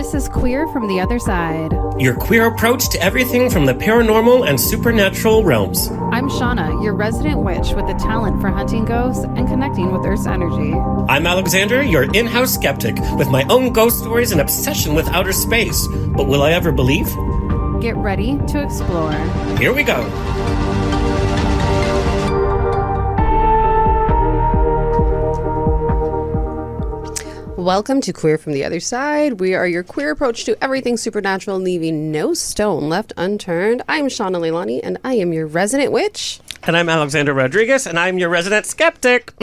This is Queer from the Other Side. Your queer approach to everything from the paranormal and supernatural realms. I'm Shana, your resident witch with a talent for hunting ghosts and connecting with Earth's energy. I'm Alexander, your in-house skeptic with my own ghost stories and obsession with outer space. But will I ever believe? Get ready to explore. Here we go. Welcome to Queer from the Other Side. We are your queer approach to everything supernatural, leaving no stone left unturned. I'm Shana Leilani, and I am your resident witch. And I'm Alexander Rodriguez, and I'm your resident skeptic.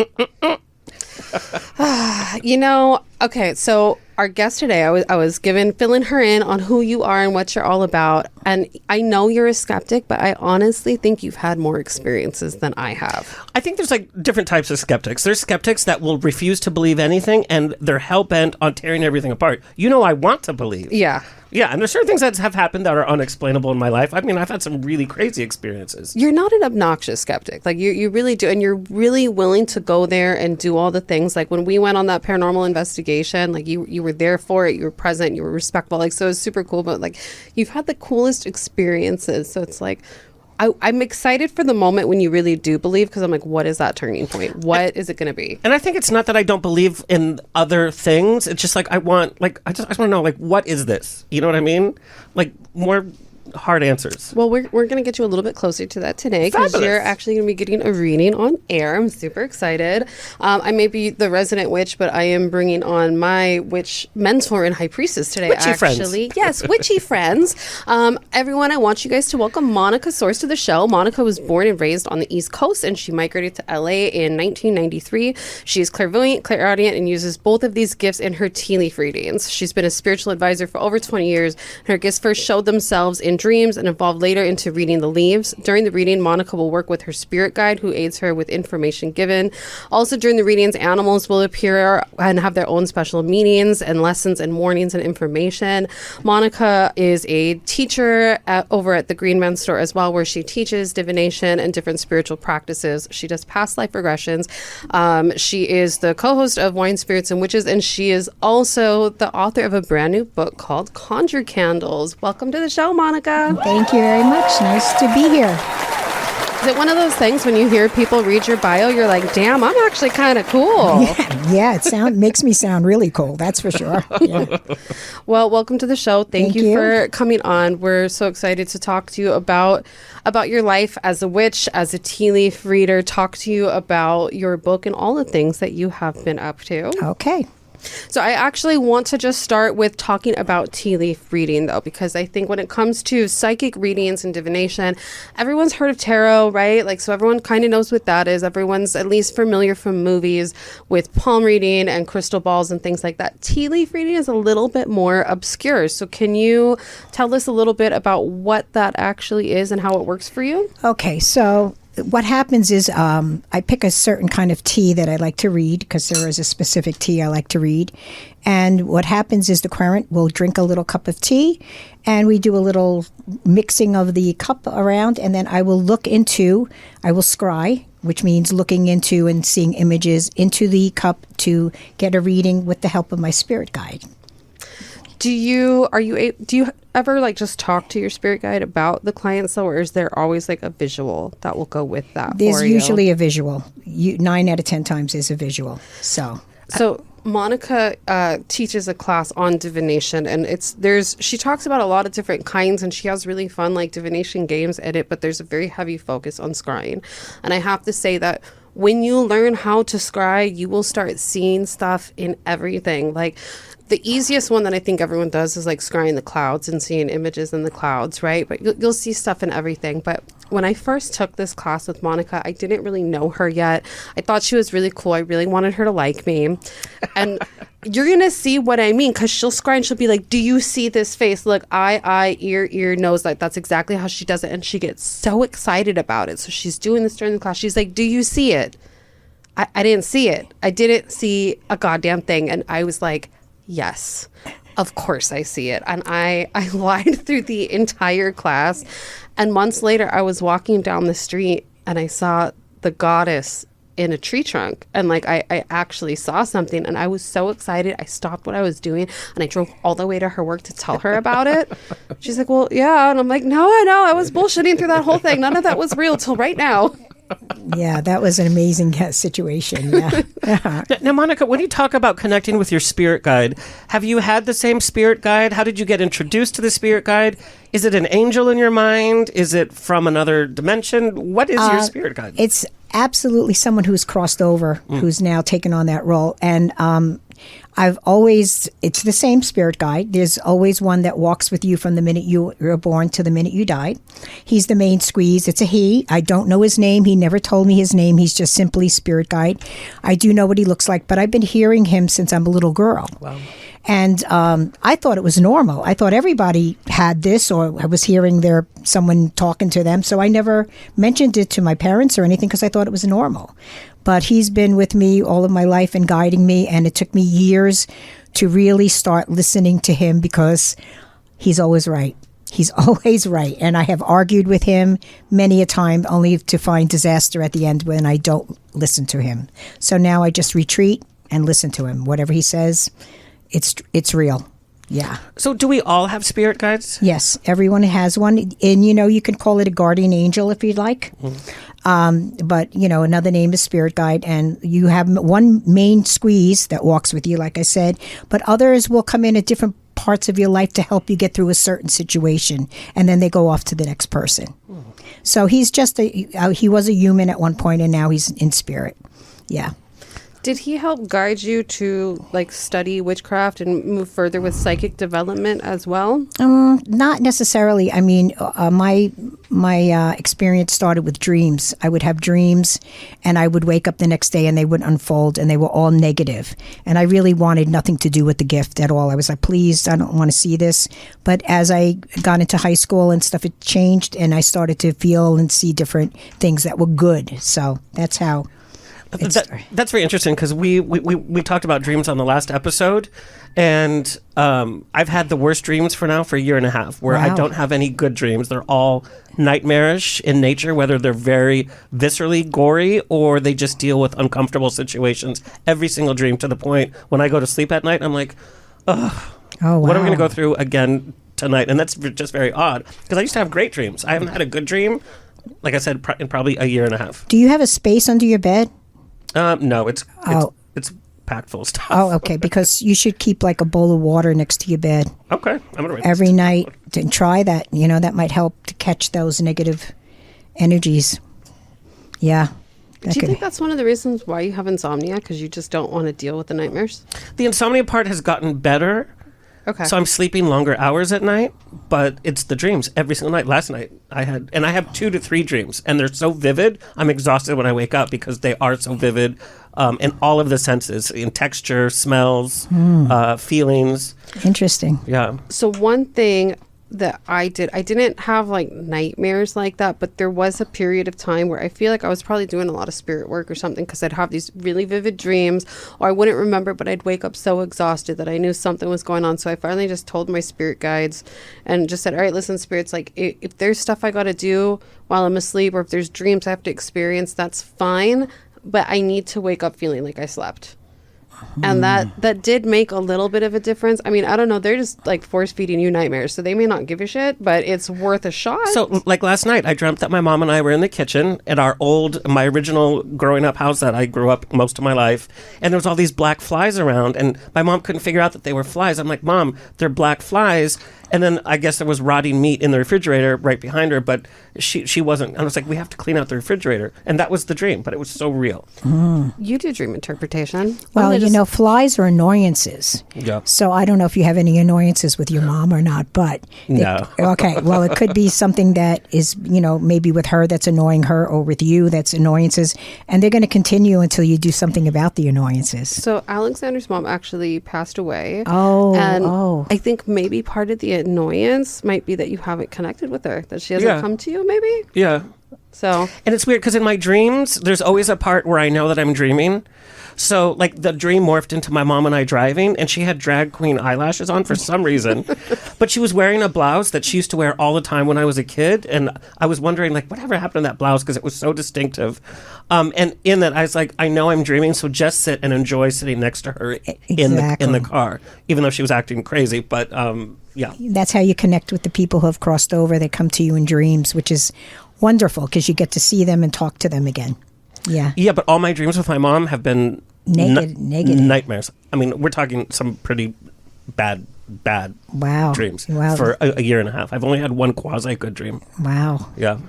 Okay, so our guest today, I was filling her in on who you are and what you're all about. And I know you're a skeptic, but I honestly think you've had more experiences than I have. I think there's like different types of skeptics. There's skeptics that will refuse to believe anything, and they're hell-bent on tearing everything apart. You know, I want to believe. Yeah. Yeah, and there's certain things that have happened that are unexplainable in my life. I mean, I've had some really crazy experiences. You're not an obnoxious skeptic. Like, you really do. And you're really willing to go there and do all the things. Like, when we went on that paranormal investigation, like, you were there for it. You were present. You were respectful. Like, so it's super cool. But, like, you've had the coolest experiences. So it's like, I'm excited for the moment when you really do believe, because I'm like, what is that turning point? What is it going to be? And I think it's not that I don't believe in other things. It's just like I just want to know, like, what is this? You know what I mean? Like, more hard answers. Well, we're going to get you a little bit closer to that today, because you're actually going to be getting a reading on air. I'm super excited. I may be the resident witch, but I am bringing on my witch mentor and high priestess today. Witchy friends. Yes, witchy friends. Everyone, I want you guys to welcome Monica Sorce to the show. Monica was born and raised on the East Coast, and she migrated to LA in 1993. She is clairvoyant, clairaudient, and uses both of these gifts in her tea leaf readings. She's been a spiritual advisor for over 20 years. Her gifts first showed themselves in dreams and evolved later into reading the leaves. During the reading, Monica will work with her spirit guide, who aids her with information given. Also, during the readings, animals will appear and have their own special meanings and lessons and warnings and information. Monica is a teacher over at the Green Man Store as well, where she teaches divination and different spiritual practices. She does past life regressions. She is the co-host of Wine, Spirits, and Witches, and she is also the author of a brand new book called Conjure Candles. Welcome to the show, Monica. Thank you very much. Nice to be here. Is it one of those things when you hear people read your bio, you're like, damn, I'm actually kind of cool? Yeah, it makes me sound really cool. That's for sure. Yeah. Well, welcome to the show. Thank you for coming on. We're so excited to talk to you about your life as a witch, as a tea leaf reader, talk to you about your book and all the things that you have been up to. Okay. So I actually want to just start with talking about tea leaf reading, though, because I think when it comes to psychic readings and divination, everyone's heard of tarot, right? Like, so everyone kind of knows what that is. Everyone's at least familiar from movies with palm reading and crystal balls and things like that. Tea leaf reading is a little bit more obscure. So can you tell us a little bit about what that actually is and how it works for you? Okay, so what happens is I pick a certain kind of tea that I like to read, because there is a specific tea I like to read. And what happens is the clairvoyant will drink a little cup of tea, and we do a little mixing of the cup around, and then I will scry, which means looking into and seeing images into the cup to get a reading with the help of my spirit guide. Do you ever like just talk to your spirit guide about the clients, though, or is there always like a visual that will go with that? There's usually a visual. 9 out of 10 times is a visual. So Monica teaches a class on divination, and she talks about a lot of different kinds, and she has really fun like divination games at it, but there's a very heavy focus on scrying. And I have to say that when you learn how to scry, you will start seeing stuff in everything. Like, the easiest one that I think everyone does is like scrying the clouds and seeing images in the clouds, right? But you'll see stuff in everything. But when I first took this class with Monica, I didn't really know her yet. I thought she was really cool. I really wanted her to like me. And you're going to see what I mean, because she'll scry and she'll be like, do you see this face? Look, eye, ear, nose. Like, that's exactly how she does it. And she gets so excited about it. So she's doing this during the class. She's like, do you see it? I didn't see it. I didn't see a goddamn thing. And I was like, yes, of course I see it. And I lied through the entire class. And months later, I was walking down the street and I saw the goddess in a tree trunk, and like I actually saw something, and I was so excited. I stopped what I was doing and I drove all the way to her work to tell her about it. She's like, well, yeah. And I'm like, no, I know. I was bullshitting through that whole thing. None of that was real till right now. Yeah, that was an amazing situation. Yeah. Now, Monica, when you talk about connecting with your spirit guide, have you had the same spirit guide? How did you get introduced to the spirit guide? Is it an angel in your mind? Is it from another dimension? What is your spirit guide? It's absolutely someone who's crossed over, who's now taken on that role. And it's the same spirit guide. There's always one that walks with you from the minute you were born to the minute you died. He's the main squeeze. It's a he. I don't know his name. He never told me his name. He's just simply spirit guide. I do know what he looks like, but I've been hearing him since I'm a little girl. Wow. And I thought it was normal. I thought everybody had this, or I was hearing someone talking to them. So I never mentioned it to my parents or anything because I thought it was normal. But he's been with me all of my life and guiding me. And it took me years to really start listening to him because he's always right. He's always right. And I have argued with him many a time only to find disaster at the end when I don't listen to him. So now I just retreat and listen to him. Whatever he says, it's real. Yeah. So do we all have spirit guides? Yes, everyone has one. And, you can call it a guardian angel if you'd like. But, another name is spirit guide. And you have one main squeeze that walks with you, like I said. But others will come in at different parts of your life to help you get through a certain situation. And then they go off to the next person. So he's just he was a human at one point, and now he's in spirit. Yeah. Did he help guide you to like study witchcraft and move further with psychic development as well? Not necessarily. I mean, my experience started with dreams. I would have dreams, and I would wake up the next day, and they would unfold, and they were all negative. And I really wanted nothing to do with the gift at all. I was like, please, I don't want to see this. But as I got into high school and stuff, it changed, and I started to feel and see different things that were good. So that's how. That's very interesting because we talked about dreams on the last episode, and I've had the worst dreams for a year and a half where I don't have any good dreams. They're all nightmarish in nature, whether they're very viscerally gory or they just deal with uncomfortable situations. Every single dream, to the point when I go to sleep at night, I'm like, ugh, what am I going to go through again tonight? And that's just very odd because I used to have great dreams. I haven't had a good dream, like I said, in probably a year and a half. Do you have a space under your bed? No, it's packed full of stuff. Oh, okay. Because you should keep like a bowl of water next to your bed. Okay, I'm gonna write every night. And try that. That might help to catch those negative energies. Yeah. Do you think that's one of the reasons why you have insomnia? Because you just don't want to deal with the nightmares? The insomnia part has gotten better. Okay. So I'm sleeping longer hours at night, but it's the dreams every single night. Last night I had 2 to 3 dreams, and they're so vivid. I'm exhausted when I wake up because they are so vivid in all of the senses, in texture, smells, feelings. Interesting. Yeah. So one thing that I didn't have like nightmares like that, but there was a period of time where I feel like I was probably doing a lot of spirit work or something, because I'd have these really vivid dreams, or I wouldn't remember, but I'd wake up so exhausted that I knew something was going on. So I finally just told my spirit guides and just said, all right, listen, spirits, like if there's stuff I got to do while I'm asleep, or if there's dreams I have to experience, that's fine, but I need to wake up feeling like I slept. And that did make a little bit of a difference. I mean, I don't know. They're just like force feeding you nightmares. So they may not give a shit, but it's worth a shot. So like last night, I dreamt that my mom and I were in the kitchen at my original growing up house that I grew up most of my life. And there was all these black flies around. And my mom couldn't figure out that they were flies. I'm like, Mom, they're black flies. And then I guess there was rotting meat in the refrigerator right behind her, but she wasn't. I was like, we have to clean out the refrigerator. And that was the dream, but it was so real. You do dream interpretation. Well, flies are annoyances. Yeah. So I don't know if you have any annoyances with your mom or not, but... No. Okay, well, it could be something that is, maybe with her that's annoying her, or with you that's annoyances. And they're going to continue until you do something about the annoyances. So Alexander's mom actually passed away. And I think maybe part of the annoyance might be that you haven't connected with her, that she hasn't come to you, maybe? Yeah. So, and it's weird because in my dreams, there's always a part where I know that I'm dreaming. So, like, the dream morphed into my mom and I driving, and she had drag queen eyelashes on for some reason. But she was wearing a blouse that she used to wear all the time when I was a kid. And I was wondering, like, whatever happened to that blouse? Because it was so distinctive. And in that, I was like, I know I'm dreaming, so just sit and enjoy sitting next to her in the car, even though she was acting crazy. But, yeah. That's how you connect with the people who have crossed over. They come to you in dreams, which is wonderful because you get to see them and talk to them again. Yeah. Yeah, but all my dreams with my mom have been negative nightmares. I mean, we're talking some pretty bad dreams for a year and a half. I've only had one quasi-good dream. Wow. Yeah.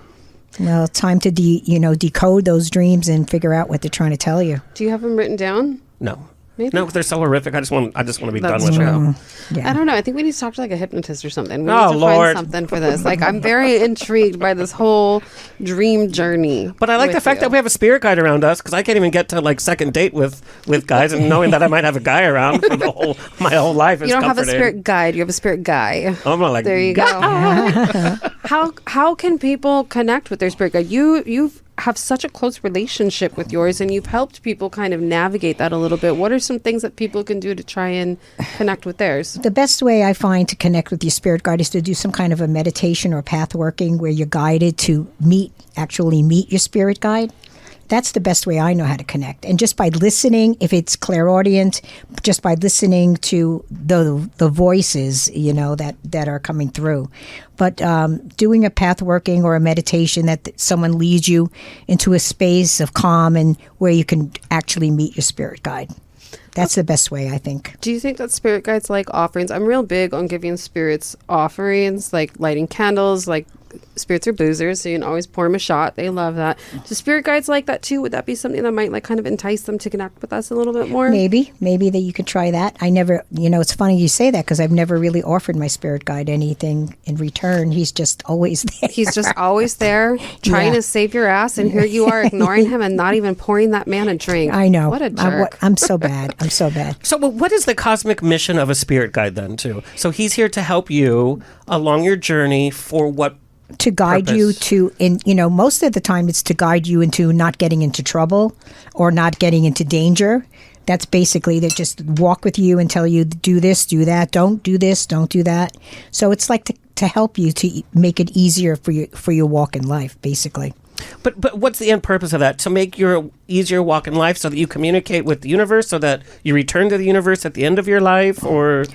Well, it's time to decode those dreams and figure out what they're trying to tell you. do you have them written down? No. Maybe. No, they're so horrific. I just want to be That's done with true. it. I don't know. I think we need to talk to like a hypnotist or something. We Oh, need to Lord. find something for this. Like, I'm very intrigued by this whole dream journey. But I like the fact that we have a spirit guide around us because I can't even get to like second date with guys, and knowing that I might have a guy around for my whole life is You don't have a comforting. spirit guide. You have a spirit guy. I'm not like, There you go. How can people connect with their spirit guide? You have such a close relationship with yours, and you've helped people kind of navigate that a little bit. What are some things that people can do to try and connect with theirs? The best way I find to connect with your spirit guide is to do some kind of a meditation or path working where you're guided to actually meet your spirit guide. That's the best way I know how to connect. And just by listening, if it's clairaudient, just by listening to the voices, that are coming through. But doing a path working or a meditation that someone leads you into a space of calm and where you can actually meet your spirit guide. That's the best way, I think. Do you think that spirit guides like offerings? I'm real big on giving spirits offerings, like lighting candles, like spirits are boozers, so you can always pour them a shot. They love that. Do spirit guides like that too? Would that be something that might like kind of entice them to connect with us a little bit more? Maybe that you could try that. I never, it's funny you say that because I've never really offered my spirit guide anything in return. He's just always there. He's just always there trying to save your ass, and here you are ignoring him and not even pouring that man a drink. I know. What a jerk. I'm so bad. I'm so bad. So what is the cosmic mission of a spirit guide then, too? So he's here to help you along your journey for what to guide purpose? You to, most of the time it's to guide you into not getting into trouble or not getting into danger. That's basically they just walk with you and tell you, do this, do that, don't do this, don't do that. So it's like to help you to make it easier for your walk in life, basically. But what's the end purpose of that? To make your easier walk in life so that you communicate with the universe, so that you return to the universe at the end of your life, or...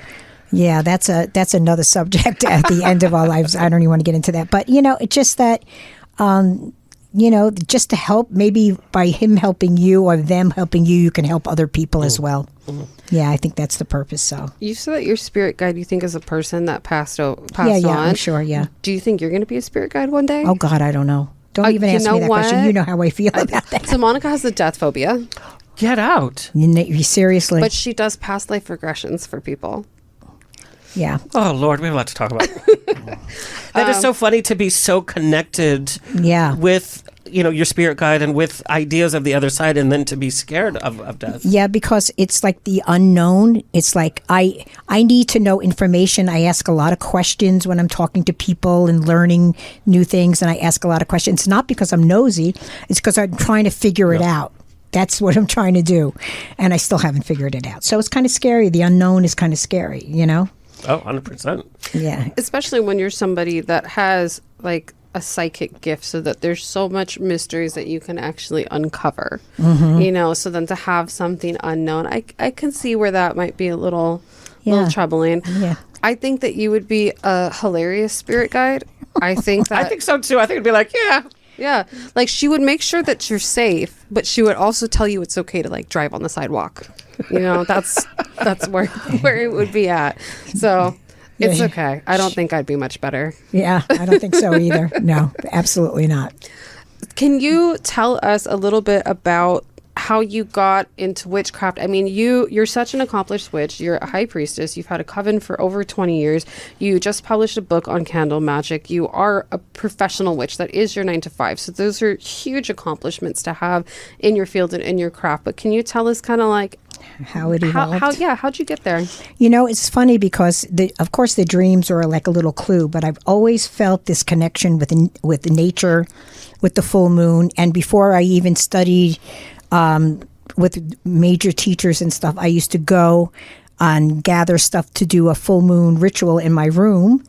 Yeah, that's another subject at the end of our lives. I don't even want to get into that. But, it's just that, just to help, maybe by him helping you or them helping you, you can help other people as well. Yeah, I think that's the purpose. So you said that your spirit guide you think is a person that passed on. Yeah, I'm sure, yeah. Do you think you're going to be a spirit guide one day? Oh, God, I don't know. Don't even ask me that question. You know how I feel about that. So Monica has a death phobia. Get out. Seriously. But she does past life regressions for people. Yeah. Oh, Lord, we have a lot to talk about. That is so funny to be so connected with, your spirit guide and with ideas of the other side, and then to be scared of death. Yeah, because it's like the unknown. It's like I need to know information. I ask a lot of questions when I'm talking to people and learning new things, and I ask a lot of questions. It's not because I'm nosy. It's because I'm trying to figure it out. That's what I'm trying to do, and I still haven't figured it out. So it's kind of scary. The unknown is kind of scary, Oh, 100%. Yeah. Especially when you're somebody that has like a psychic gift, so that there's so much mysteries that you can actually uncover, so then to have something unknown, I can see where that might be a little troubling. Yeah. I think that you would be a hilarious spirit guide. I think that. I think so too. I think it'd be like, Yeah, like she would make sure that you're safe, but she would also tell you it's okay to like drive on the sidewalk. That's where it would be at. So it's okay. I don't think I'd be much better. Yeah, I don't think so either. No, absolutely not. Can you tell us a little bit about how you got into witchcraft? I mean, you're such an accomplished witch. You're a high priestess. You've had a coven for over 20 years. You just published a book on candle magic. You are a professional witch. That is your 9 to 5. So those are huge accomplishments to have in your field and in your craft. But can you tell us kind of like how it evolved? How'd you get there? It's funny because of course the dreams are like a little clue, but I've always felt this connection with nature, with the full moon. And before I even studied with major teachers and stuff, I used to go and gather stuff to do a full moon ritual in my room.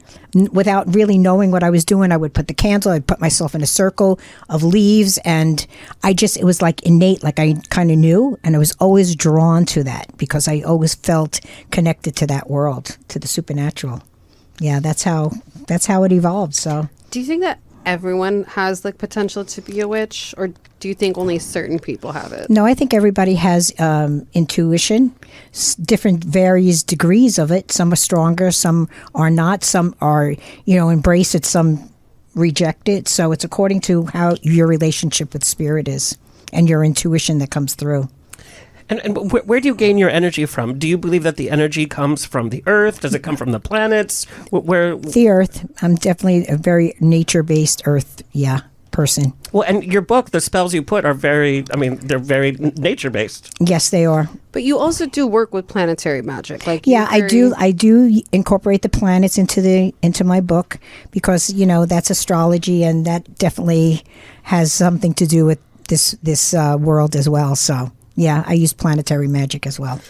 Without really knowing what I was doing, I would put the candle, I'd put myself in a circle of leaves, and it was like innate, like I kind of knew, and I was always drawn to that because I always felt connected to that world, to the supernatural. Yeah, that's how it evolved. So, do you think that everyone has like potential to be a witch, or do you think only certain people have it? No, I think everybody has intuition, different various degrees of it. Some are stronger, some are not, some are, embrace it, some reject it. So it's according to how your relationship with spirit is and your intuition that comes through. And where do you gain your energy from? Do you believe that the energy comes from the earth? Does it come from the planets? Where? The earth. I'm definitely a very nature-based earth, person. Well, and your book, the spells you put are they're very nature-based. Yes, they are. But you also do work with planetary magic. I do incorporate the planets into my book because, that's astrology, and that definitely has something to do with this world as well. So, yeah, I use planetary magic as well.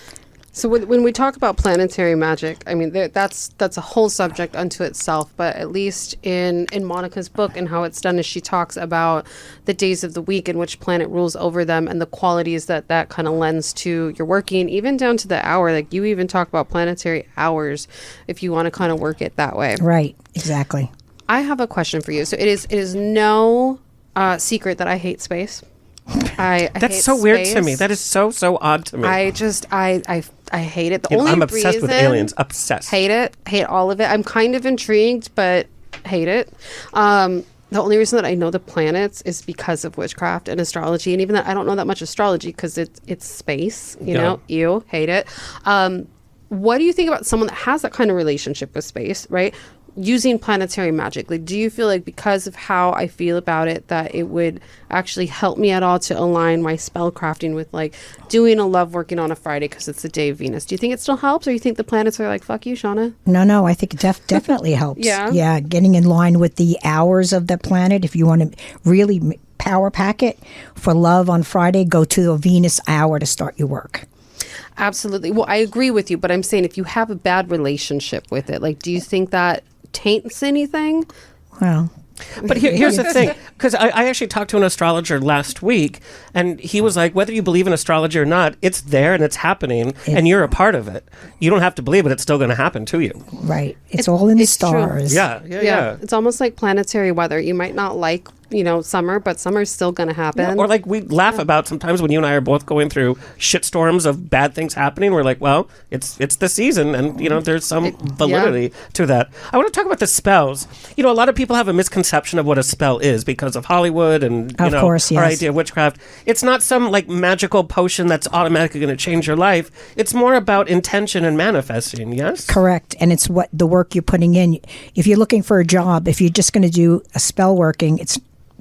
So when we talk about planetary magic, that's a whole subject unto itself. But at least in Monica's book and how it's done is she talks about the days of the week and which planet rules over them and the qualities that kind of lends to your working, even down to the hour. Like you even talk about planetary hours if you want to kind of work it that way. Right, exactly. I have a question for you. So it is no secret that I hate space. I That's hate so weird space. to me. That is so odd to me. I hate it. I'm obsessed with aliens. Obsessed. Hate it. Hate all of it. I'm kind of intrigued, but hate it. The only reason that I know the planets is because of witchcraft and astrology, and even that I don't know that much astrology because it's space. Ew, hate it. What do you think about someone that has that kind of relationship with space, right? Using planetary magic, like, do you feel like because of how I feel about it that it would actually help me at all to align my spell crafting with like doing a love working on a Friday because it's the day of Venus? Do you think it still helps, or you think the planets are like, fuck you, Shana? No, I think it definitely helps. Yeah, getting in line with the hours of the planet. If you want to really power pack it for love on Friday, go to the Venus hour to start your work. Absolutely. Well, I agree with you, but I'm saying if you have a bad relationship with it, like, do you think that taints anything? Well, but here's the thing, because I actually talked to an astrologer last week, and he was like, whether you believe in astrology or not, it's there and it's happening, and you're a part of it. You don't have to believe it; it's still going to happen to you. Right. It's all in the stars. True. Yeah. It's almost like planetary weather. You might not like summer, but summer's still going to happen. Yeah, or like we laugh about sometimes when you and I are both going through shitstorms of bad things happening. We're like, well, it's the season, and there's some validity to that. I want to talk about the spells. A lot of people have a misconception of what a spell is because of Hollywood and of course, yes. our idea of witchcraft. It's not some like magical potion that's automatically going to change your life. It's more about intention and manifesting. Yes, correct. And it's what the work you're putting in. If you're looking for a job, if you're just going to do a spell working, it's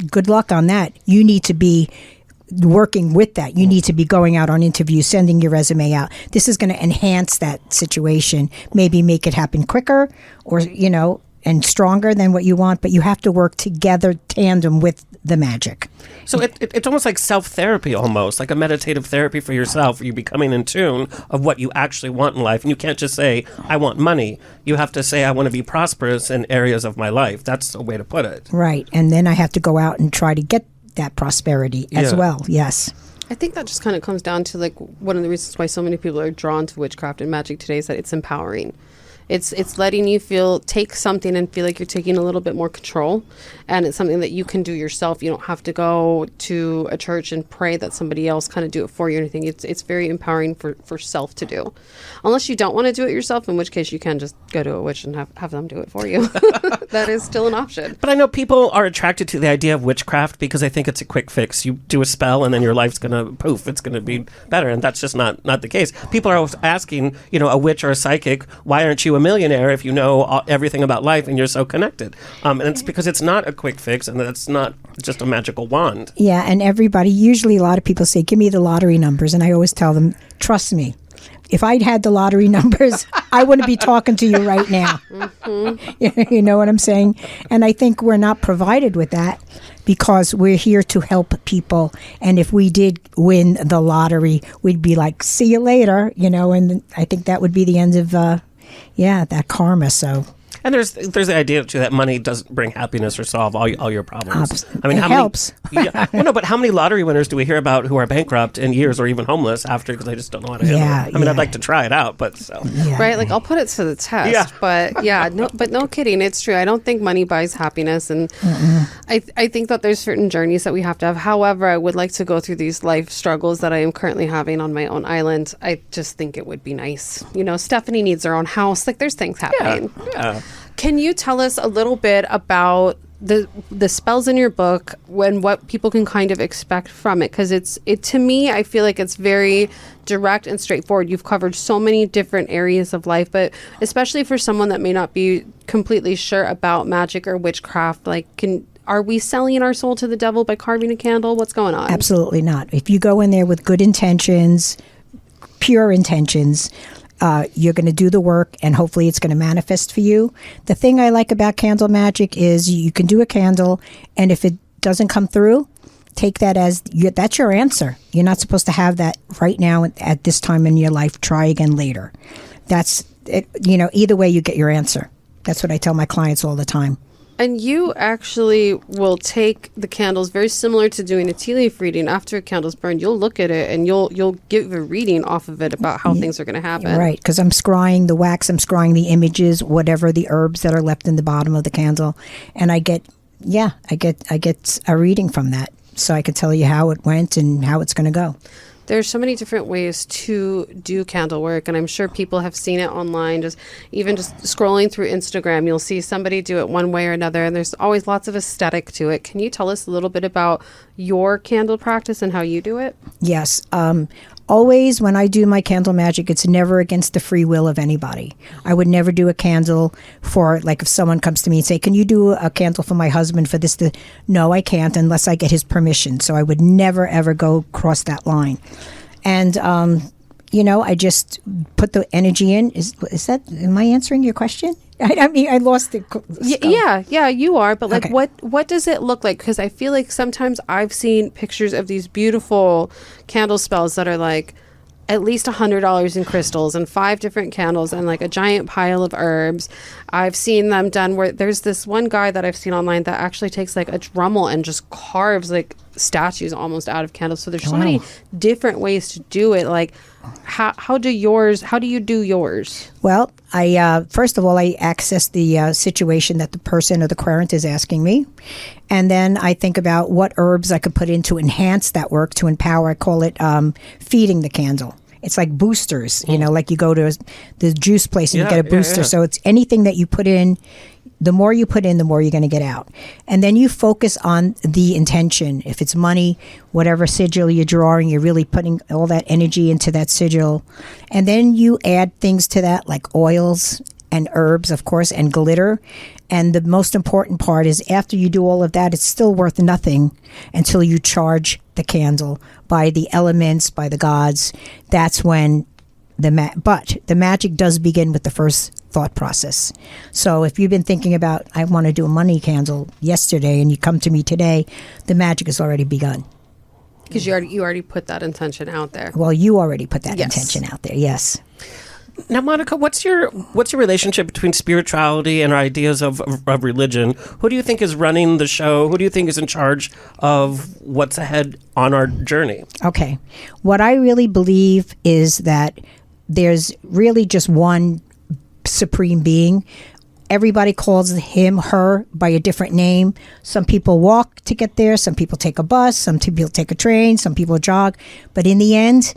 good luck on that. You need to be working with that. You need to be going out on interviews, sending your resume out. This is going to enhance that situation, maybe make it happen quicker or, and stronger than what you want, but you have to work together, tandem with the magic. So it's almost like self-therapy, almost like a meditative therapy for yourself. You're becoming in tune of what you actually want in life. And you can't just say, I want money. You have to say, I want to be prosperous in areas of my life. That's a way to put it. Right. And then I have to go out and try to get that prosperity as well. Yes. I think that just kind of comes down to like one of the reasons why so many people are drawn to witchcraft and magic today is that it's empowering. It's letting you take something and feel like you're taking a little bit more control, and it's something that you can do yourself. You don't have to go to a church and pray that somebody else kind of do it for you or anything. It's very empowering for self to do, unless you don't want to do it yourself, in which case you can just go to a witch and have them do it for you. That is still an option. But I know people are attracted to the idea of witchcraft because they think it's a quick fix. You do a spell and then your life's going to poof, it's going to be better, and that's just not the case. People are always asking, a witch or a psychic, why aren't you a millionaire if you know everything about life and you're so connected. And it's because it's not a quick fix, and it's not just a magical wand. Yeah, and usually a lot of people say, give me the lottery numbers. And I always tell them, trust me, if I'd had the lottery numbers, I wouldn't be talking to you right now. You know what I'm saying? And I think we're not provided with that because we're here to help people. And if we did win the lottery, we'd be like, see you later, and I think that would be the end of, that karma. So. And there's the idea too that money doesn't bring happiness or solve all your problems. I mean, it helps. Well, no, but how many lottery winners do we hear about who are bankrupt in years or even homeless after because they just don't know how to handle it? I mean, I'd like to try it out, but right, like I'll put it to the test. Yeah. But no kidding, it's true. I don't think money buys happiness, and I think that there's certain journeys that we have to have. However, I would like to go through these life struggles that I am currently having on my own island. I just think it would be nice. Stephanie needs her own house. Like there's things happening. Yeah. Can you tell us a little bit about the spells in your book and what people can kind of expect from it? Because to me, I feel like it's very direct and straightforward. You've covered so many different areas of life, but especially for someone that may not be completely sure about magic or witchcraft, are we selling our soul to the devil by carving a candle? What's going on? Absolutely not. If you go in there with good intentions, pure intentions, you're going to do the work and hopefully it's going to manifest for you. The thing I like about candle magic is you can do a candle, and if it doesn't come through, take that as that's your answer. You're not supposed to have that right now at this time in your life. Try again later. That's it. Either way, you get your answer. That's what I tell my clients all the time. And you actually will take the candles, very similar to doing a tea leaf reading. After a candle's burned, you'll look at it and you'll give a reading off of it about how things are going to happen. Right, because I'm scrying the wax, I'm scrying the images, whatever the herbs that are left in the bottom of the candle, and I get a reading from that, so I can tell you how it went and how it's going to go. There's so many different ways to do candle work, and I'm sure people have seen it online. Just scrolling through Instagram, you'll see somebody do it one way or another, and there's always lots of aesthetic to it. Can you tell us a little bit about your candle practice and how you do it? Yes. Always when I do my candle magic, it's never against the free will of anybody. I would never do a candle for, if someone comes to me and say, can you do a candle for my husband for this? No, I can't unless I get his permission. So I would never, ever go cross that line. And, I just put the energy in. Am I answering your question? I mean, I lost it. Yeah, you are. But okay. What does it look like? Because I feel like sometimes I've seen pictures of these beautiful candle spells that are like at least $100 in crystals and 5 different candles and like a giant pile of herbs. I've seen them done where there's this one guy that I've seen online that actually takes like a Dremel and just carves like statues almost out of candles. So there's so many different ways to do it. Like how do you do yours? Well, I first of all, I access the situation that the person or the querent is asking me. And then I think about what herbs I could put in to enhance that work, to empower. I call it feeding the candle. It's like boosters, like you go to the juice place and you get a booster. Yeah. So it's anything that you put in. The more you put in, the more you're going to get out. And then you focus on the intention. If it's money, whatever sigil you're drawing, you're really putting all that energy into that sigil. And then you add things to that like oils and herbs, of course, and glitter. And the most important part is after you do all of that, it's still worth nothing until you charge the candle by the elements, by the gods. That's when but the magic does begin with the first thought process. So if you've been thinking about, I want to do a money candle yesterday, and you come to me today, the magic has already begun. Because you already put that intention out there. Well, you already put that intention out there, yes. Now, Monica, what's your relationship between spirituality and our ideas of religion? Who do you think is running the show? Who do you think is in charge of what's ahead on our journey? Okay. What I really believe is that there's really just one supreme being. Everybody calls him, her by a different name. Some people walk to get there. Some people take a bus. Some people take a train. Some people jog. But in the end,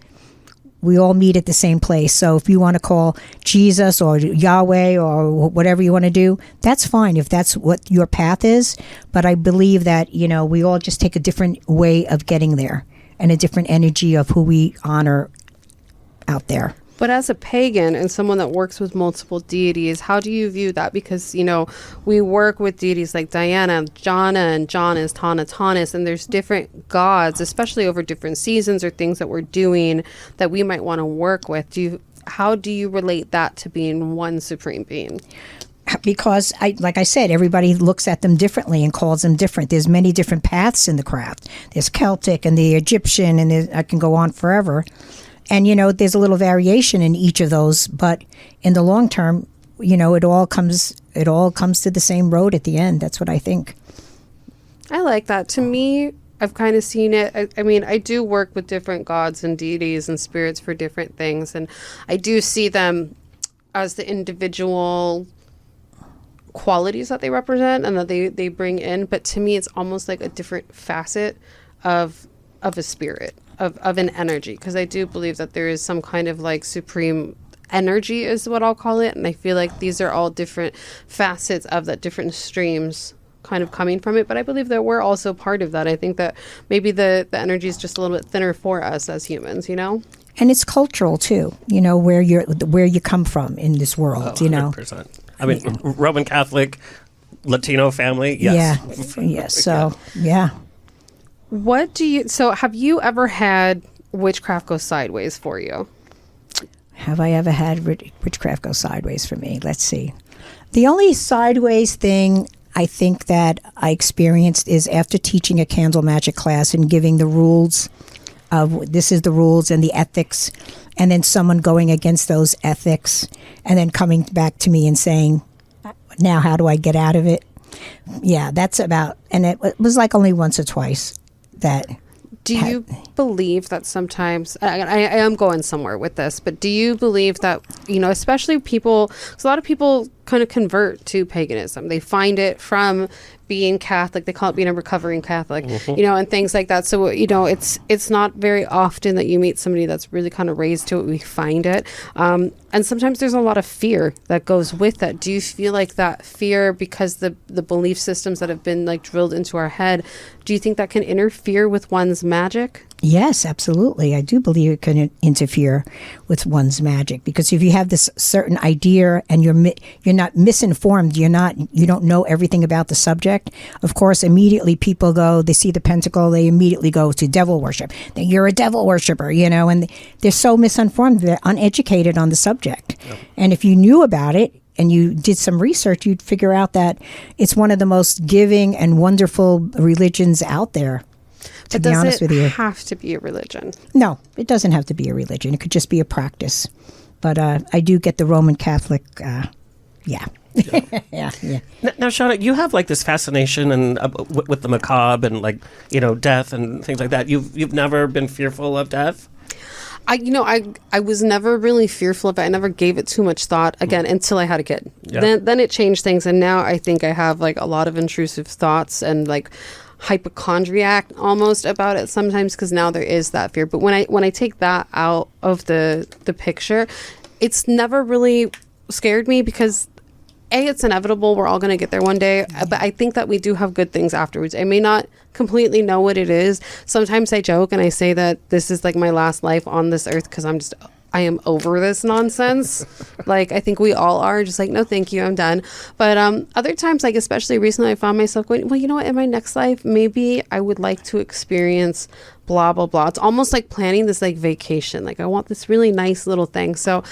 we all meet at the same place. So if you want to call Jesus or Yahweh or whatever you want to do, that's fine if that's what your path is. But I believe that, we all just take a different way of getting there and a different energy of who we honor out there. But as a pagan and someone that works with multiple deities, how do you view that? Because, we work with deities like Diana, Jana, and Janus, Taunus, and there's different gods, especially over different seasons or things that we're doing that we might want to work with. How do you relate that to being one supreme being? Because like I said, everybody looks at them differently and calls them different. There's many different paths in the craft. There's Celtic and the Egyptian, and I can go on forever. And, there's a little variation in each of those, but in the long term, it all comes to the same road at the end. That's what I think. I like that. To me, I've kind of seen it. I do work with different gods and deities and spirits for different things, and I do see them as the individual qualities that they represent and that they bring in. But to me, it's almost like a different facet of a spirit. Of an energy, because I do believe that there is some kind of like supreme energy is what I'll call it, and I feel like these are all different facets of that, different streams kind of coming from it, but I believe that we're also part of that. I think that maybe the energy is just a little bit thinner for us as humans, And it's cultural too, where you come from in this world, 100%. I mean, Roman Catholic, Latino family, yes. Yeah, yes, so, yeah. So have you ever had witchcraft go sideways for you? Have I ever had witchcraft go sideways for me? Let's see. The only sideways thing I think that I experienced is after teaching a candle magic class and giving the rules of this is the rules and the ethics, and then someone going against those ethics and then coming back to me and saying, now how do I get out of it? Yeah, that's about, and it was like only once or twice. Do you believe that sometimes, I am going somewhere with this, but do you believe that, especially people, because a lot of people kind of convert to paganism. They find it from being Catholic. They call it being a recovering Catholic, and things like that. So, it's not very often that you meet somebody that's really kind of raised to it. We find it. And sometimes there's a lot of fear that goes with that. Do you feel like that fear, because the belief systems that have been like drilled into our head, do you think that can interfere with one's magic? Yes, absolutely. I do believe it can interfere with one's magic, because if you have this certain idea and you're not misinformed, you don't know everything about the subject. Of course, immediately people they see the pentacle, they immediately go to devil worship. Then you're a devil worshiper, and they're so misinformed, they're uneducated on the subject. Yep. And if you knew about it and you did some research, you'd figure out that it's one of the most giving and wonderful religions out there. To be honest with you, does it have to be a religion? No, it doesn't have to be a religion. It could just be a practice. But I do get the Roman Catholic, yeah. Yeah. Now, Shana, you have like this fascination and with the macabre and like, death and things like that. You've never been fearful of death? I was never really fearful of it. I never gave it too much thought, again, until I had a kid. Yeah. Then it changed things. And now I think I have like a lot of intrusive thoughts and like hypochondriac almost about it sometimes, because now there is that fear. But when I take that out of the picture, it's never really scared me, because it's inevitable. We're all going to get there one day. But I think that we do have good things afterwards. I may not completely know what it is. Sometimes I joke and I say that this is like my last life on this earth, because I am over this nonsense. Like, I think we all are just like, no, thank you, I'm done. But other times, like especially recently, I found myself going, well, you know what, in my next life, maybe I would like to experience blah, blah, blah. It's almost like planning this like vacation. Like, I want this really nice little thing. So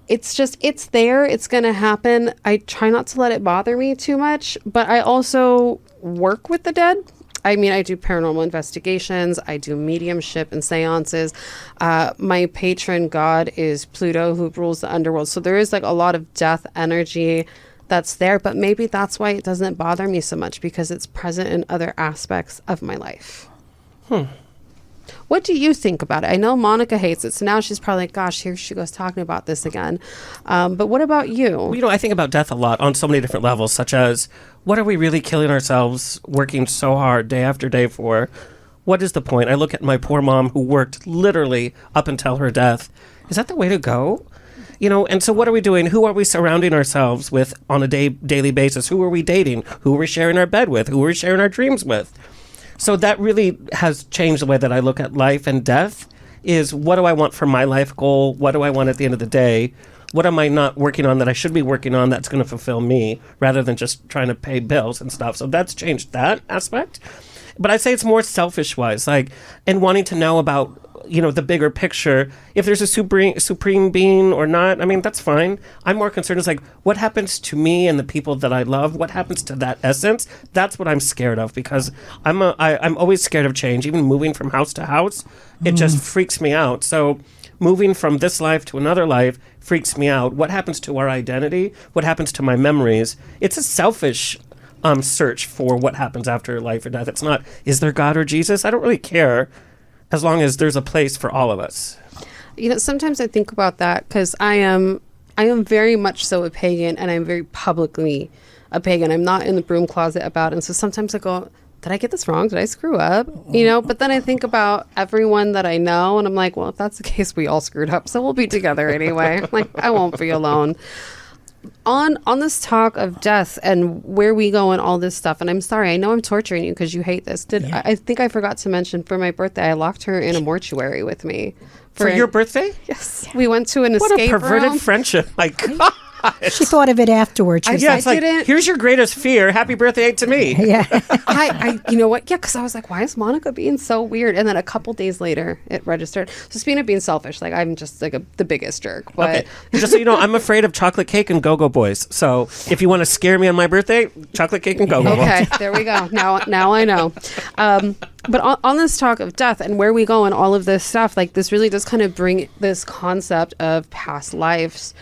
it's there. It's going to happen. I try not to let it bother me too much, but I also work with the dead. I mean, I do paranormal investigations. I do mediumship and seances. My patron god is Pluto, who rules the underworld. So there is like a lot of death energy that's there, but maybe that's why it doesn't bother me so much, because it's present in other aspects of my life. What do you think about it? I know Monica hates it, so now she's probably like, gosh, here she goes talking about this again. But what about you? I think about death a lot on so many different levels, such as, what are we really killing ourselves working so hard day after day for? What is the point? I look at my poor mom who worked literally up until her death. Is that the way to go? And so what are we doing? Who are we surrounding ourselves with on a daily basis? Who are we dating? Who are we sharing our bed with? Who are we sharing our dreams with? So that really has changed the way that I look at life and death. is what do I want for my life goal? What do I want at the end of the day? What am I not working on that I should be working on that's going to fulfill me rather than just trying to pay bills and stuff? So that's changed that aspect. But I'd say it's more selfish-wise, like, and wanting to know about, the bigger picture. If there's a supreme being or not, I mean, that's fine. I'm more concerned is like, what happens to me and the people that I love? What happens to that essence? That's what I'm scared of, because I'm always scared of change. Even moving from house to house, it just freaks me out. So moving from this life to another life freaks me out. What happens to our identity? What happens to my memories? It's a selfish search for what happens after life or death. It's not, is there God or Jesus? I don't really care, as long as there's a place for all of us. Sometimes I think about that because I am very much so a pagan, and I'm very publicly a pagan. I'm not in the broom closet about it. And so sometimes I go, did I get this wrong? Did I screw up? But then I think about everyone that I know, and I'm like, well, if that's the case, we all screwed up. So we'll be together anyway. Like, I won't be alone. On this talk of death and where we go and all this stuff, and I'm sorry, I know I'm torturing you because you hate this. I think I forgot to mention, for my birthday, I locked her in a mortuary with me. For your birthday? Yes. We went to an escape room. What a perverted friendship. My God. She thought of it afterwards. It's like, here's your greatest fear. Happy birthday to me. Yeah. I you know what? Yeah, because I was like, why is Monica being so weird? And then a couple days later, it registered. So speaking of being selfish, like, I'm just like the biggest jerk. But okay. Just so you know, I'm afraid of chocolate cake and go-go boys. So if you want to scare me on my birthday, chocolate cake and go-go boys. Okay, there we go. Now I know. But on this talk of death and where we go and all of this stuff, like, this really does kind of bring this concept of past lives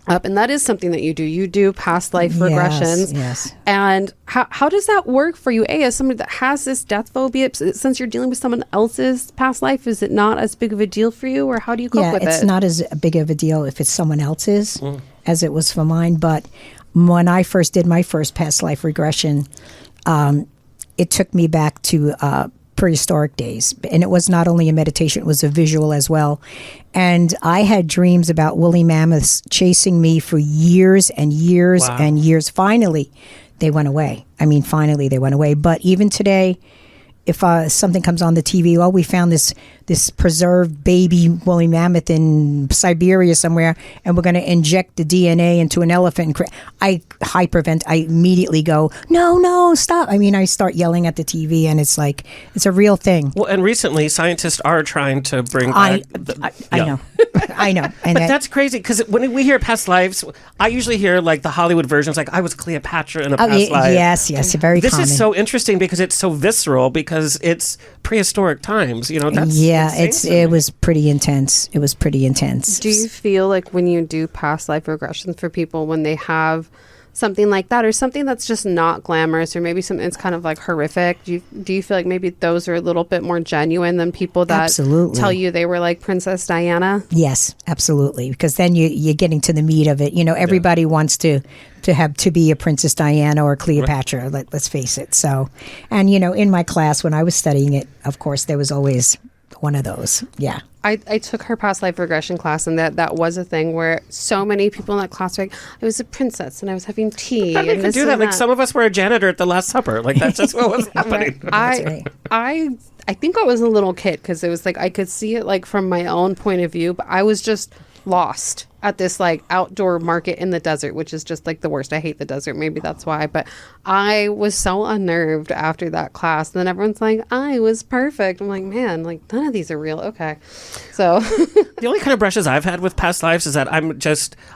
up, and that is something that you do. You do past life regressions. Yes. And how does that work for you? As somebody that has this death phobia, since you're dealing with someone else's past life, is it not as big of a deal for you, or how do you cope with it? Yeah, it's not as big of a deal if it's someone else's as it was for mine. But when I first did my first past life regression, it took me back to prehistoric days. And it was not only a meditation, it was a visual as well. And I had dreams about woolly mammoths chasing me for years and years and years. Finally, they went away. Finally, they went away. But even today, if something comes on the TV, we found this preserved baby woolly mammoth in Siberia somewhere, and we're going to inject the DNA into an elephant. I hypervent. I immediately go, no, stop. I start yelling at the TV, and it's like, it's a real thing. Well, and recently, scientists are trying to bring back... I know. I know. And but that's crazy, because when we hear past lives, I usually hear, like, the Hollywood versions, like, I was Cleopatra in a past life. Yes, very This common. is so interesting because it's so visceral, because it's prehistoric times, that's it was pretty intense. Do you feel like when you do past life regressions for people, when they have something like that, or something that's just not glamorous, or maybe something that's kind of like horrific, do you feel like maybe those are a little bit more genuine than people that tell you they were like Princess Diana? Yes, absolutely. Because then you're getting to the meat of it. Everybody wants to be a Princess Diana or Cleopatra. Right. Let's face it. So, and in my class when I was studying it, of course, there was always one of those. Yeah. I took her past life regression class, and that was a thing where so many people in that class were like, I was a princess and I was having tea. And could do that. Like, some of us were a janitor at the Last Supper. Like, that's just what was happening. Right. I think I was a little kid, because it was like I could see it like from my own point of view, but I was just lost at this like outdoor market in the desert, which is just like the worst. I hate the desert. Maybe that's why. But I was so unnerved after that class. And then everyone's like, I was perfect. I'm like, man, like, none of these are real. Okay. So the only kind of brushes I've had with past lives is that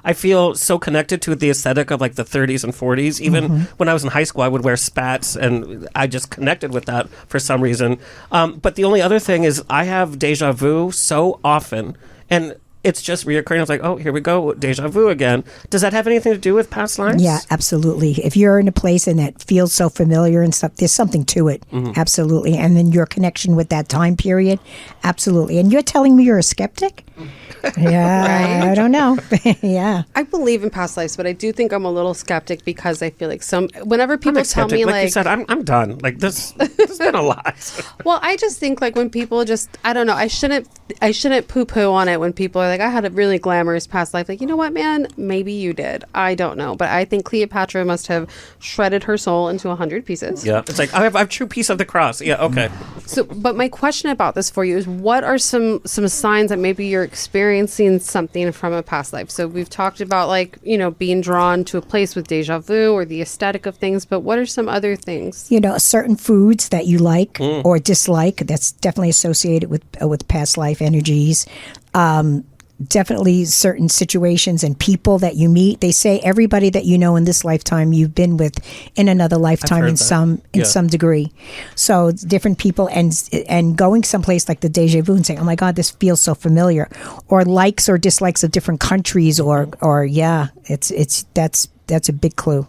I feel so connected to the aesthetic of like the 30s and 40s. Even when I was in high school, I would wear spats, and I just connected with that for some reason. But the only other thing is I have deja vu so often, and it's just reoccurring. I was like, oh, here we go, deja vu again. Does that have anything to do with past lives? Yeah, absolutely. If you're in a place and that feels so familiar and stuff, there's something to it. Absolutely. And then your connection with that time period, absolutely. And you're telling me you're a skeptic? Yeah, right? I don't know. Yeah. I believe in past lives, but I do think I'm a little skeptic, because I feel like whenever people tell me, like you said, I'm done. Like, this has been a lot. Well, I just think like when people I don't know, I shouldn't poo-poo on it when people are like, I had a really glamorous past life. Like, you know what, man? Maybe you did. I don't know. But I think Cleopatra must have shredded her soul into 100 pieces. Yeah. It's like, I have a true piece of the cross. Yeah, okay. So, but my question about this for you is, what are some signs that maybe you're experiencing something from a past life? So we've talked about, like, being drawn to a place with deja vu or the aesthetic of things, but what are some other things? Certain foods that you like or dislike, that's definitely associated with past life energies. Definitely certain situations and people that you meet. They say everybody that in this lifetime you've been with in another lifetime in some degree. So different people and going someplace like the deja vu and saying, "Oh my God, this feels so familiar," or likes or dislikes of different countries, or that's a big clue.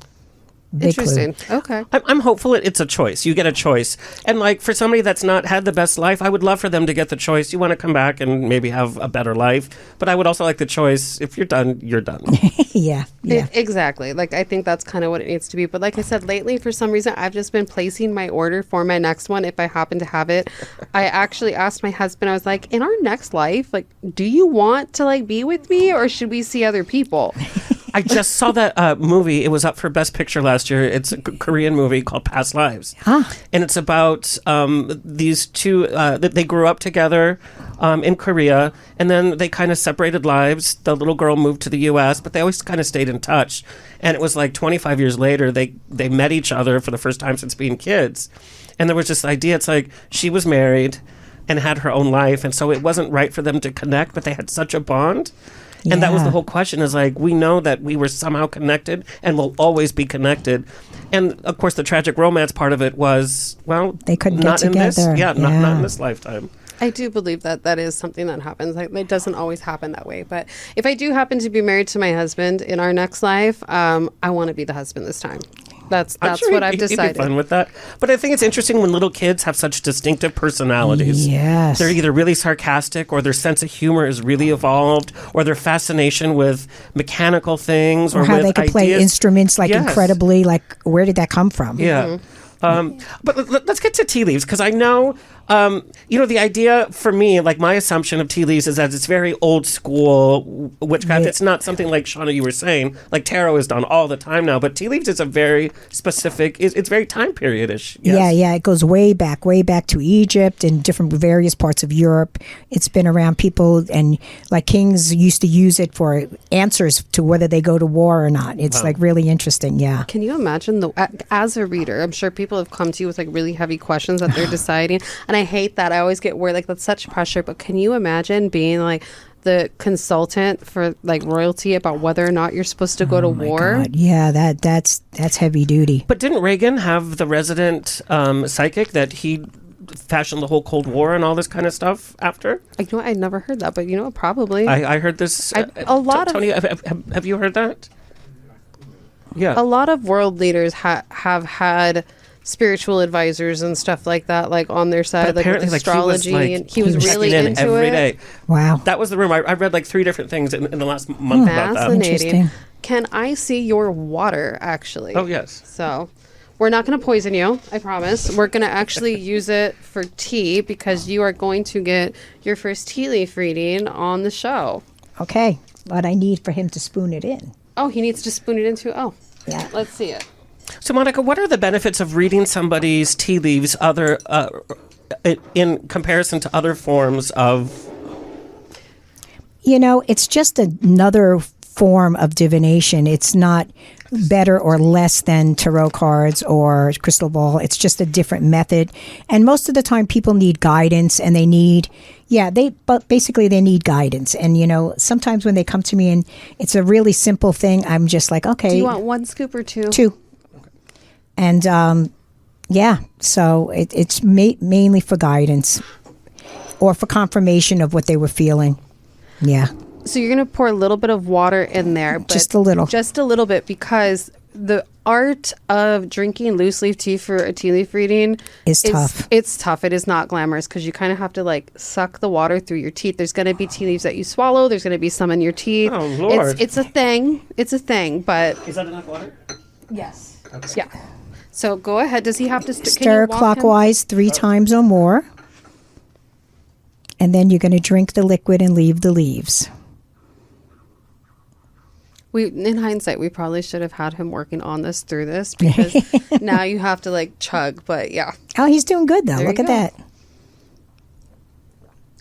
Interesting. Okay. I'm hopeful it's a choice. You get a choice. And like for somebody that's not had the best life, I would love for them to get the choice. You want to come back and maybe have a better life. But I would also like the choice. If you're done, you're done. Yeah. Exactly. Like, I think that's kind of what it needs to be. But like I said, lately, for some reason, I've just been placing my order for my next one if I happen to have it. I actually asked my husband, I was like, in our next life, like, do you want to like be with me, or should we see other people? I just saw that movie. It was up for Best Picture last year. It's a Korean movie called Past Lives. And it's about these two, that they grew up together in Korea, and then they kind of separated lives. The little girl moved to the U.S., but they always kind of stayed in touch. And it was like 25 years later, they met each other for the first time since being kids. And there was this idea, it's like she was married and had her own life, and so it wasn't right for them to connect, but they had such a bond. And that was the whole question, is like, we know that we were somehow connected and will always be connected. And of course, the tragic romance part of it was, well, they couldn't not get together. Not in this lifetime. I do believe that is something that happens. Like, it doesn't always happen that way. But if I do happen to be married to my husband in our next life, I want to be the husband this time. That's sure what I've decided. He'd be fun with that. But I think it's interesting when little kids have such distinctive personalities. Yes. They're either really sarcastic, or their sense of humor is really evolved, or their fascination with mechanical things, or how with they could ideas. play instruments incredibly. Like, where did that come from? Yeah. But let's get to tea leaves, because I know, the idea for me, like my assumption of tea leaves is that it's very old school witchcraft. It's not something like, Shana, you were saying, like tarot is done all the time now, but tea leaves is a very specific, it's very time period-ish. Yes? Yeah. It goes way back to Egypt and different various parts of Europe. It's been around. People and like kings used to use it for answers to whether they go to war or not. It's like really interesting. Yeah. Can you imagine as a reader, I'm sure people have come to you with like really heavy questions that they're deciding, and I hate that. I always get worried, like that's such pressure. But can you imagine being like the consultant for like royalty about whether or not you're supposed to go to war? God. Yeah, that's heavy duty. But didn't Reagan have the resident psychic that he fashioned the whole Cold War and all this kind of stuff after? I never heard that, but probably. I heard this. Tony, have you heard that? Yeah. A lot of world leaders have had spiritual advisors and stuff like that, like on their side, like with astrology, and he was really into every it. Day. Wow, that was the rumor. I read like 3 different things in the last month about that. Fascinating. Can I see your water, actually? Oh yes. So, we're not going to poison you. I promise. We're going to actually use it for tea, because you are going to get your first tea leaf reading on the show. Okay, but I need for him to spoon it in. Oh, he needs to spoon it into. Oh, yeah. Let's see it. So, Monica, what are the benefits of reading somebody's tea leaves in comparison to other forms of... It's just another form of divination. It's not better or less than tarot cards or crystal ball. It's just a different method. And most of the time people need guidance, and they need... but basically they need guidance. And, sometimes when they come to me and it's a really simple thing, I'm just like, okay. Do you want 1 scoop or 2? 2. And, so it's mainly for guidance or for confirmation of what they were feeling. Yeah. So you're going to pour a little bit of water in there. But just a little. Just a little bit, because the art of drinking loose leaf tea for a tea leaf reading is tough. It's tough. It is not glamorous, because you kind of have to like suck the water through your teeth. There's going to be tea leaves that you swallow. There's going to be some in your teeth. Oh, Lord. It's a thing. It's a thing, but... Is that enough water? Yes. Okay. Yeah. So go ahead. Does he have to... Stir clockwise 3 times or more. And then you're going to drink the liquid and leave the leaves. In hindsight, we probably should have had him working on this because now you have to like chug, but yeah. Oh, he's doing good though. Look at that.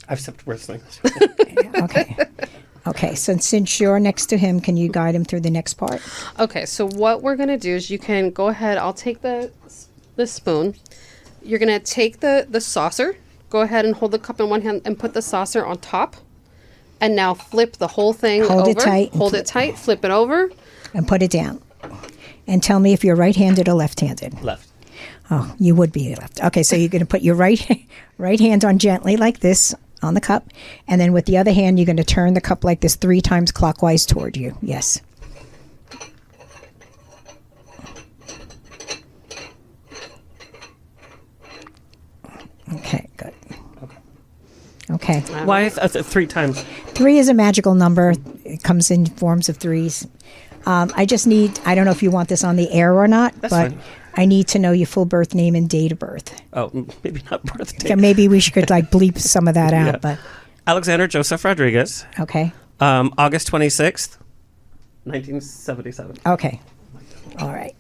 I've sipped worse things. Okay. Okay, so since you're next to him, can you guide him through the next part? Okay, so what we're going to do is you can go ahead. I'll take the spoon. You're going to take the saucer. Go ahead and hold the cup in one hand and put the saucer on top. And now flip the whole thing over. Hold it tight. Hold it tight. Flip it over. And put it down. And tell me if you're right-handed or left-handed. Left. Oh, you would be left. Okay, so you're going to put your right hand on gently like this on the cup. And then with the other hand, you're going to turn the cup like this 3 times clockwise toward you. Yes. Okay, good. Okay. Why 3 times? 3 is a magical number. It comes in forms of 3s. I just need, I don't know if you want this on the air or not, That's but fine. I need to know your full birth name and date of birth. Oh, maybe not birthday. Okay, maybe we should like bleep some of that out, Yeah. but Alexander Joseph Rodriguez, okay. August 26th, 1977. Okay. All right.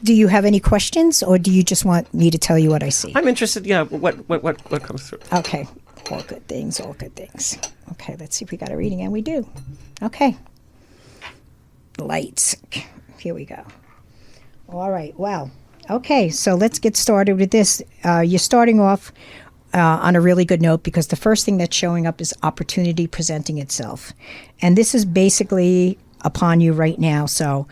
Do you have any questions or do you just want me to tell you what I see? I'm interested. Yeah, what comes through? Okay. All good things, all good things. Okay, let's see if we got a reading, and we do. Okay. Lights. Here we go. All right. Wow. Okay, so let's get started with this. You're starting off on a really good note because the first thing that's showing up is opportunity presenting itself. And this is basically upon you right now. So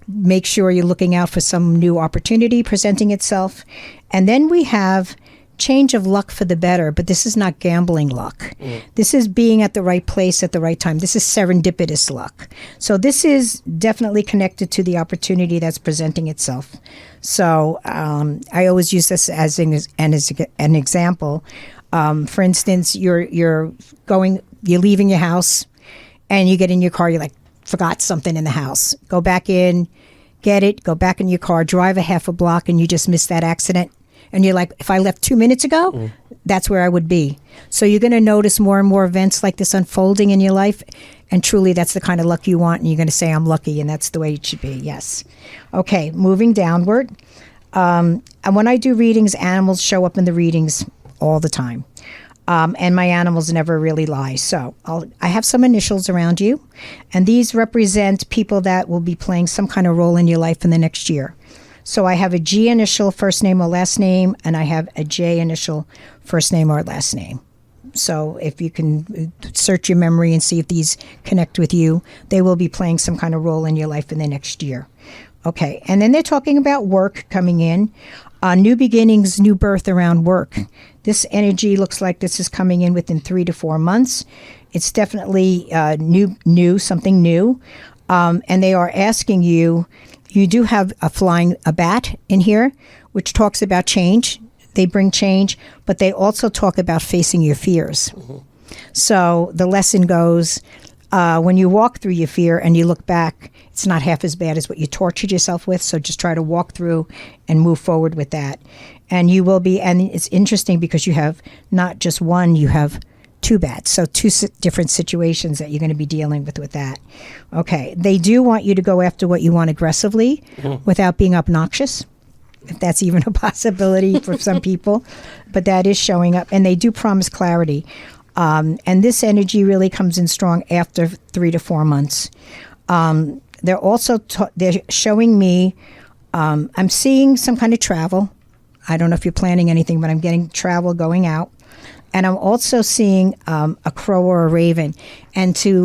make sure you're looking out for some new opportunity presenting itself. And then we have change of luck for the better, but this is not gambling luck. This is being at the right place at the right time. This is serendipitous luck. So this is definitely connected to the opportunity that's presenting itself. So I always use this as an example. For instance, you're leaving your house and you get in your car, you're like, forgot something in the house. Go back in, get it, go back in your car, drive a half a block, and you just missed that accident. And you're like, if I left 2 minutes ago, that's where I would be. So you're going to notice more and more events like this unfolding in your life. And truly, that's the kind of luck you want. And you're going to say, I'm lucky. And that's the way it should be. Yes. Okay. Moving downward. And when I do readings, animals show up in the readings all the time. And my animals never really lie. So I have some initials around you. And these represent people that will be playing some kind of role in your life in the next year. So I have a G initial, first name or last name, and I have a J initial, first name or last name. So if you can search your memory and see if these connect with you, they will be playing some kind of role in your life in the next year. Okay, and then they're talking about work coming in, new beginnings, new birth around work. This energy looks like this is coming in within 3 to 4 months. It's definitely new, something new. And they are asking you, you do have a bat in here, which talks about change. They bring change, but they also talk about facing your fears. So the lesson goes, when you walk through your fear and you look back, it's not half as bad as what you tortured yourself with. So just try to walk through and move forward with that. And you will be, and it's interesting because you have not just one, you have 2 bats. So 2 different situations that you're going to be dealing with that. Okay. They do want you to go after what you want aggressively without being obnoxious, if that's even a possibility for some people. But that is showing up. And they do promise clarity. And this energy really comes in strong after 3 to 4 months. They're also they're showing me, I'm seeing some kind of travel. I don't know if you're planning anything, but I'm getting travel going out. And I'm also seeing a crow or a raven. And to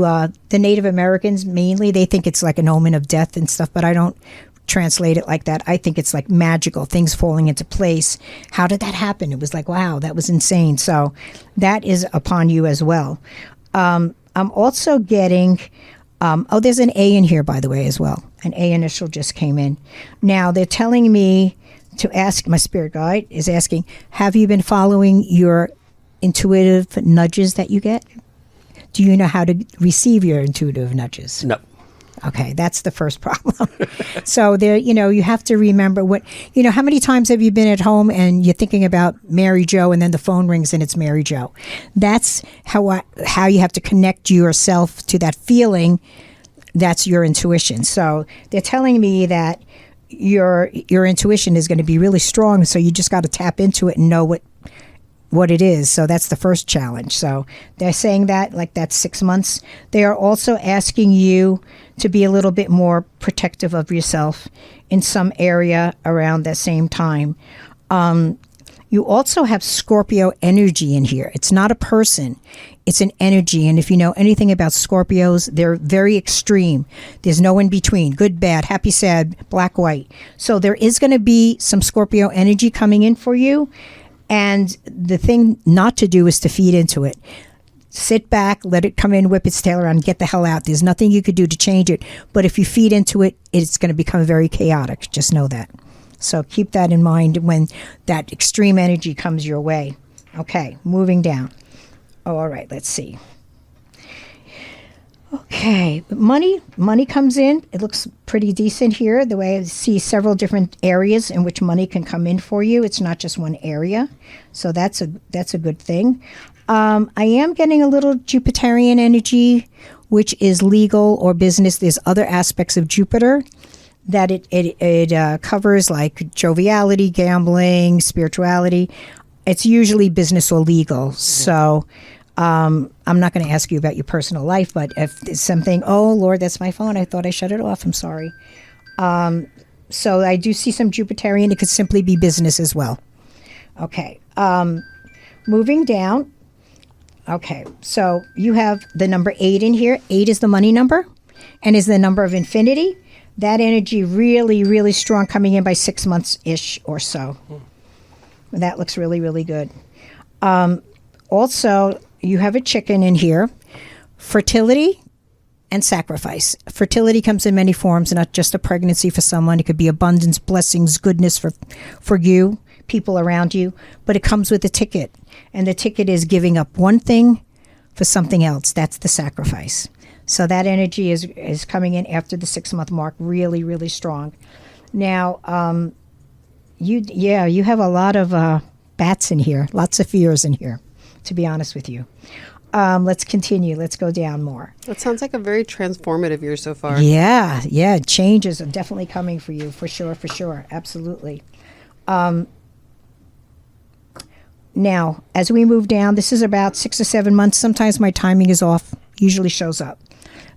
the Native Americans, mainly, they think it's like an omen of death and stuff, but I don't translate it like that. I think it's like magical, things falling into place. How did that happen? It was like, wow, that was insane. So that is upon you as well. I'm also getting, there's an A in here, by the way, as well. An A initial just came in. Now, they're telling me to ask, my spirit guide is asking, have you been following your intuitive nudges that you get? Do you know how to receive your intuitive nudges? No. Okay, that's the first problem. So there, you have to remember how many times have you been at home and you're thinking about Mary Jo and then the phone rings and it's Mary Jo. That's how you have to connect yourself to that feeling. That's your intuition. So they're telling me that your intuition is going to be really strong. So you just got to tap into it and know what it is. So that's the first challenge. So they're saying that, like, that's 6 months. They are also asking you to be a little bit more protective of yourself in some area around that same time. You also have Scorpio energy in here. It's not a person. It's an energy. And if you know anything about Scorpios, they're very extreme. There's no in between. Good, bad, happy, sad, black, white. So there is going to be some Scorpio energy coming in for you. And the thing not to do is to feed into it. Sit back, let it come in, whip its tail around, and get the hell out. There's nothing you could do to change it. But if you feed into it, it's going to become very chaotic. Just know that. So keep that in mind when that extreme energy comes your way. Okay, moving down. Oh, all right, let's see. Okay, money comes in. It looks pretty decent here. The way I see several different areas in which money can come in for you. It's not just one area. So that's a good thing. I am getting a little Jupiterian energy, which is legal or business. There's other aspects of Jupiter that it covers, like joviality, gambling, spirituality. It's usually business or legal. So I'm not going to ask you about your personal life, but if it's something, oh, Lord, that's my phone. I thought I shut it off. I'm sorry. So I do see some Jupiterian. It could simply be business as well. Okay. Moving down. Okay. So you have the number 8 in here. 8 is the money number and is the number of infinity. That energy really, really strong coming in by 6 months-ish or so. That looks really, really good. Also, you have a chicken in here. Fertility and sacrifice. Fertility comes in many forms, not just a pregnancy for someone. It could be abundance, blessings, goodness for you, people around you. But it comes with a ticket. And the ticket is giving up one thing for something else. That's the sacrifice. So that energy is coming in after the 6 month mark, really, really strong. Now, you have a lot of bats in here, lots of fears in here, to be honest with you. Let's continue. Let's go down more. That sounds like a very transformative year so far. Yeah. Changes are definitely coming for you, for sure. Absolutely. Now, as we move down, this is about 6 or 7 months. Sometimes my timing is off, usually shows up.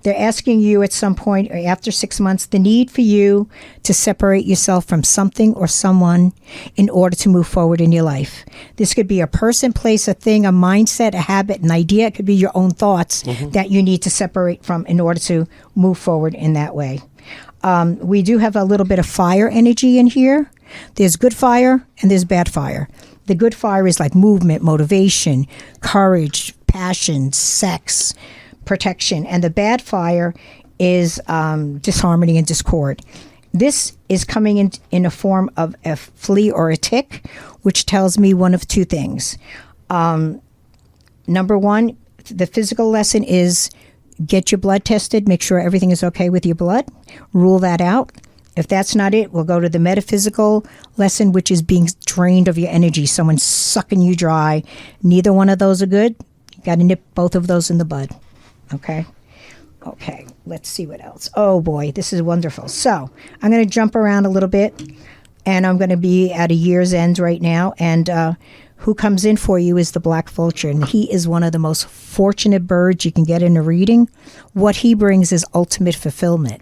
They're asking you at some point after 6 months the need for you to separate yourself from something or someone in order to move forward in your life. This could be a person, place, a thing, a mindset, a habit, an idea. It could be your own thoughts that you need to separate from in order to move forward in that way. We do have a little bit of fire energy in here. There's good fire and there's bad fire. The good fire is like movement, motivation, courage, passion, sex, protection, and the bad fire is disharmony and discord. This is coming in a form of a flea or a tick, which tells me one of two things. Number one, the physical lesson is get your blood tested, make sure everything is okay with your blood, rule that out. If that's not it, we'll go to the metaphysical lesson, which is being drained of your energy, someone sucking you dry. Neither one of those are good. You got to nip both of those in the bud. Okay, let's see what else. Oh boy, this is wonderful. So I'm going to jump around a little bit, and I'm going to be at a year's end right now. And who comes in for you is the black vulture, and he is one of the most fortunate birds you can get in a reading. What he brings is ultimate fulfillment.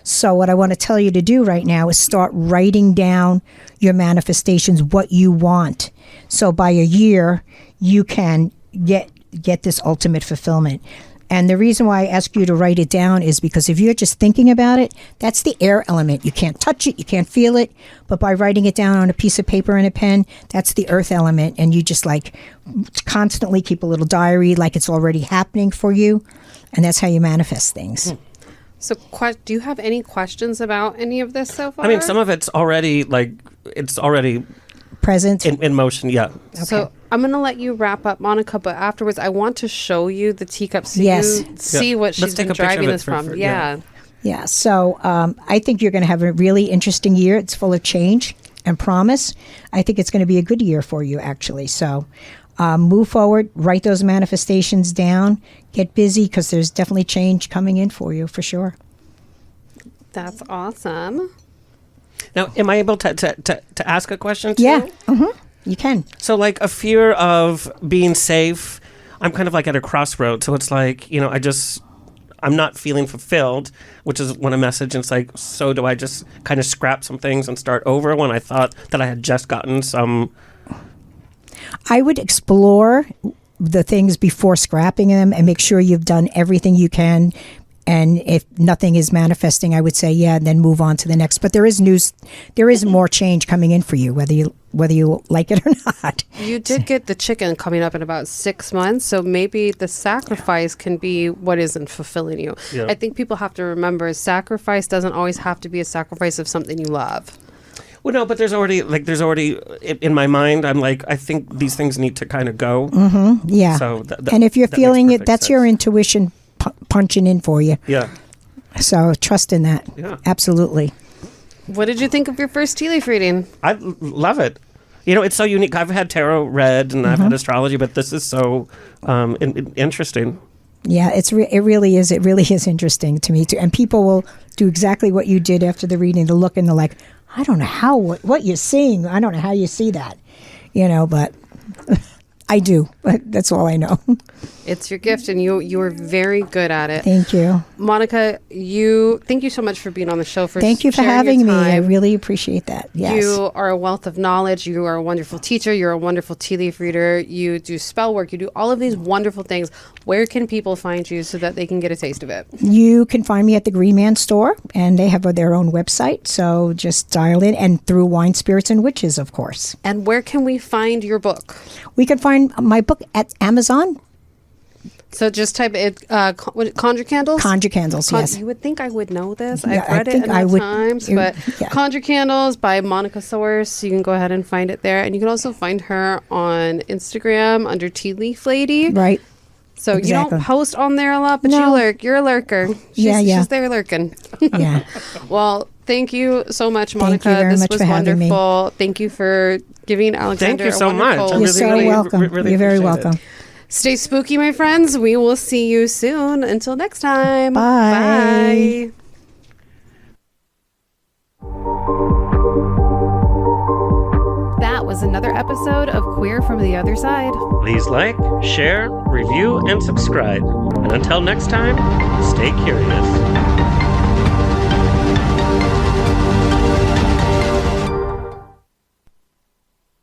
So what I want to tell you to do right now is start writing down your manifestations, what you want. So by a year, you can get this ultimate fulfillment. And the reason why I ask you to write it down is because if you're just thinking about it, that's the air element. You can't touch it, you can't feel it. But by writing it down on a piece of paper and a pen, that's the earth element. And you just like constantly keep a little diary like it's already happening for you. And that's how you manifest things. So do you have any questions about any of this so far? I mean, some of it's already Present. in motion, yeah. Okay. So I'm going to let you wrap up, Monica, but afterwards I want to show you the teacup so Yes. you see what Let's she's take been a picture of driving it this from. Yeah. Yeah, so I think you're going to have a really interesting year. It's full of change and promise. I think it's going to be a good year for you, actually. So move forward, write those manifestations down, get busy, because there's definitely change coming in for you, for sure. That's awesome. Now, am I able to ask a question too? Yeah. Mm-hmm. you can. So like a fear of being safe, I'm kind of like at a crossroad. So it's like, I'm not feeling fulfilled, which is when a message, and it's like, so do I just kind of scrap some things and start over when I thought that I had just gotten some? I would explore the things before scrapping them and make sure you've done everything you can. And if nothing is manifesting, I would say, and then move on to the next. But there is more change coming in for you, whether you like it or not. You did get the chicken coming up in about 6 months, so maybe the sacrifice can be what isn't fulfilling you. Yeah. I think people have to remember sacrifice doesn't always have to be a sacrifice of something you love. Well, no, but there's already in my mind, I'm like, I think these things need to kind of go. Mm-hmm. Yeah. So and if you're feeling it, that's sense. Your intuition punching in for you. Yeah. So trust in that. Yeah. Absolutely. What did you think of your first tea leaf reading? I love it. It's so unique. I've had tarot read and I've had astrology, but this is so interesting. Yeah, it really is. It really is interesting to me too. And people will do exactly what you did after the reading. They'll look and they're like, I don't know what you're seeing. I don't know how you see that, but I do. That's all I know. It's your gift, and you are very good at it. Thank you. Monica, thank you so much for being on the show. Thank you for having me. I really appreciate that. Yes. You are a wealth of knowledge. You are a wonderful teacher. You're a wonderful tea leaf reader. You do spell work. You do all of these wonderful things. Where can people find you so that they can get a taste of it? You can find me at the Green Man store, and they have their own website. So just dial in, and through Wine, Spirits, and Witches, of course. And where can we find your book? We can find my book at Amazon. So just type it, Conjure Candles? Conjure Candles, yes. You would think I would know this. I've read it enough times, but Conjure Candles by Monica Sorce. You can go ahead and find it there. And you can also find her on Instagram under Tea Leaf Lady. Right. So you don't post on there a lot, but you lurk. You're a lurker. She's there lurking. Yeah. Well, thank you so much, Monica. Thank you very much for having me. This was wonderful. Thank you for giving Alexander a wonderful... Thank you so much. You're so welcome. You're very welcome. Stay spooky, my friends. We will see you soon. Until next time. Bye. Bye. That was another episode of Queer from the Other Side. Please like, share, review, and subscribe. And until next time, stay curious.